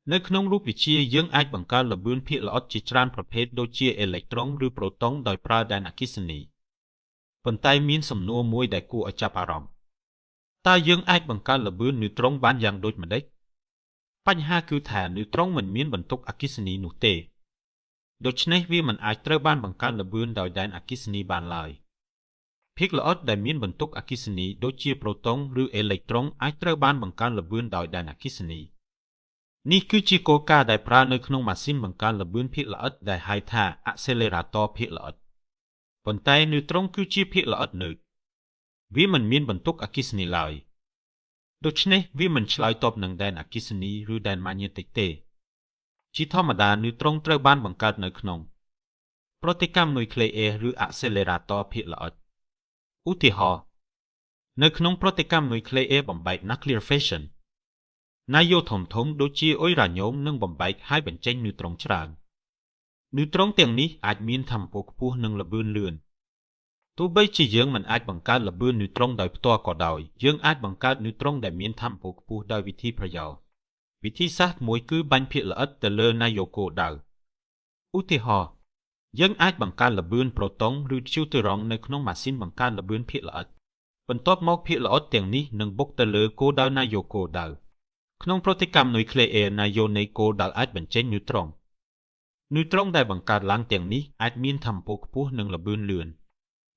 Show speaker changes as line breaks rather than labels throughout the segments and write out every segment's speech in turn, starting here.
នៅក្នុងរូបវិទ្យាយើងអាចបង្កើតល្បឿនភាគល្អិតជាច្រើនប្រភេទដូចជាអេឡិចត្រូនឬប្រូតុងដោយប្រើដែនអគ្គិសនីប៉ុន្តែមានសំណួរមួយដែលគួរឲ្យចាប់អារម្មណ៍តើយើងអាចបង្កើតល្បឿនញូត្រុងបានយ៉ាងដូចម្តេចបញ្ហាគឺថាញូត្រុងមិនមានបន្ទុកអគ្គិសនីនោះទេដូច្នេះវាមិនអាចត្រូវបានបង្កើតល្បឿនដោយដែនអគ្គិសនីបានឡើយភាគល្អិតដែលមានបន្ទុកអគ្គិសនីដូចជាប្រូតុងឬអេឡិចត្រូនអាចត្រូវបានបង្កើនល្បឿនដោយដែនអគ្គិសនីនេះគឺជាគោលការណ៍ដែលប្រើនៅក្នុងម៉ាស៊ីនបង្កើនល្បឿនភាគល្អិតដែលហៅថា Accelerator ភាគល្អិតប៉ុន្តែញូត្រុងគឺជាភាគល្អិតនៅវាមិនមានបន្ទុកអគ្គិសនីឡើយដូច្នេះវាមិនឆ្លើយតបនឹងដែនអគ្គិសនីឬដែនម៉ាញ៉េទិកទេជាធម្មតាញូត្រុងត្រូវបានបង្កើតនៅក្នុងប្រតិកម្មនុយក្លេអ៊ែរឬ Accelerator ភាគល្អិតឧទាហរណ៍នៅក្នុងប្រតិកម្មនុយក្លេអ៊ែរបំបែក Nuclear Fission ណាយ៉ូធំៗដូចជាអ៊ុយរ៉ាញ៉ូមនឹងបំបែកហើយបញ្ចេញញូត្រុងច្រើនញូត្រុងទាំងនេះអាចមានថាមពលខ្ពស់និងល្បឿនលឿនទោះបីជាយើងមិនអាចបង្កើតល្បឿនញូត្រុងដោយផ្ទាល់ក៏ដោយយើងអាចបង្កើតញូត្រុងដែលមានថាមពលខ្ពស់ដោយវិធីប្រយោលវិធីសាស្ត្រមួយគឺបាញ់ភាគល្អិតទៅលើណាយ៉ូគោលដៅឧទាហរណ៍យើងអាចបង្កើតល្បឿនប្រូតុងឬឌ្យូទឺរ៉ុងនៅក្នុងម៉ាស៊ីនបង្កើតល្បឿនភាគល្អិតបន្ទាប់មកភាគល្អិតទាំងនេះនឹងបុកទៅលើគោលដៅណាយ៉ូគោលដៅក្នុងប្រតិកម្មនុយក្លេអ៊ែរណាយ៉ូនៃគោលដៅអាចបញ្ចេញញូត្រុងដែលបង្កើតឡើងទាំងនេះអាចមានថាមពលខ្ពស់និងល្បឿនលឿន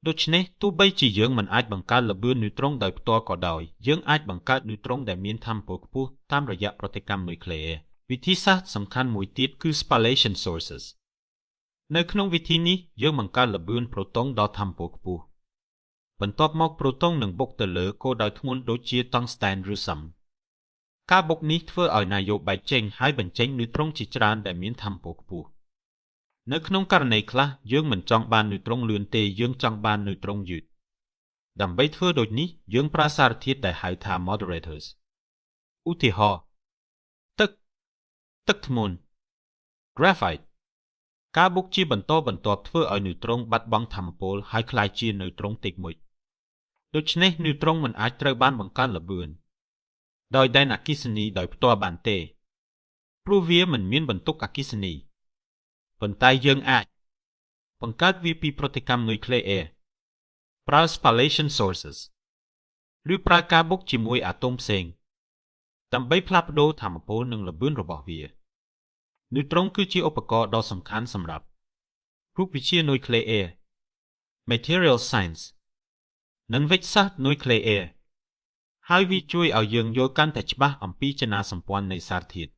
ដូច្នេះទោះបីជាយើងមិនអាចបង្កើតល្បឿនញូត្រុងដោយផ្ទាល់ក៏ដោយយើងអាចបង្កើតញូត្រុងដែលមានថាមពលខ្ពស់តាមរយៈប្រតិកម្មនុយក្លេអ៊ែរវិធីសាស្ត្រសំខាន់មួយទៀតគឺ spallation sources នៅក្នុងវិធីនេះយើងបង្កើតល្បឿនប្រូតុងដល់ថាមពលខ្ពស់បន្ទាប់មកប្រូតុងនឹងបុកទៅលើគោលដៅធ្ងន់ដូចជាតង់ស្តែនឬសឹមការបុកនេះធ្វើឲ្យណាយ៉ូបែកចេញហើយបញ្ចេញញូត្រុងជាច្រើនដែលមានថាមពលខ្ពស់នៅក្នុងករណីខ្លះយើងមិនចង់បានញូត្រុងលឿនទេយើងចង់បានញូត្រុងយឺតដើម្បីធ្វើដូចនេះយើងប្រើសារធាតុដែលហៅថា moderators ឧទាហរណ៍ទឹកធ្ងន់ graphite ការបុកជាបន្តបន្ទាប់ធ្វើឲ្យញូត្រុងបាត់បង់ថាមពលហើយក្លាយជាញូត្រុងតិចមួយដូច្នេះញូត្រុងមិនអាចត្រូវបានបង្កើនល្បឿនដោយដែនអគ្គិសនីដោយផ្ទាល់បានទេព្រោះវាមិនមានបន្ទុកអគ្គិសនីប៉ុន្តែយើងអាចបង្កើតវាពីប្រតិកម្មនុយក្លេអ៊ែរប្រើ spallation sources ឬប្រើការបុកជាមួយអាតូមផ្សេងដើម្បីផ្លាស់ប្ដូរថាមពលនិងល្បឿនរបស់វាញូត្រុងគឺជាឧបករណ៍ដ៏សំខាន់សម្រាប់រូបវិទ្យានុយក្លេអ៊ែរ Material Science និងវិទ្យាសាស្ត្រនុយក្លេអ៊ែរហើយវាជួយឲ្យយើងយល់កាន់តែច្បាស់អំពីចនាសម្ព័ន្ធនៃសារធាតុ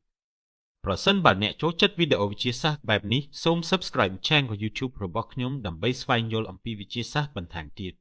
ប្រសិនបើអ្នកចូលចិត្តវីដេអូវិទ្យាសាស្ត្របែបនេះសូម Subscribe Channel YouTube របស់ខ្ញុំដើម្បីស្វែងយល់អំពីវិទ្យាសាស្ត្របន្ថែមទៀត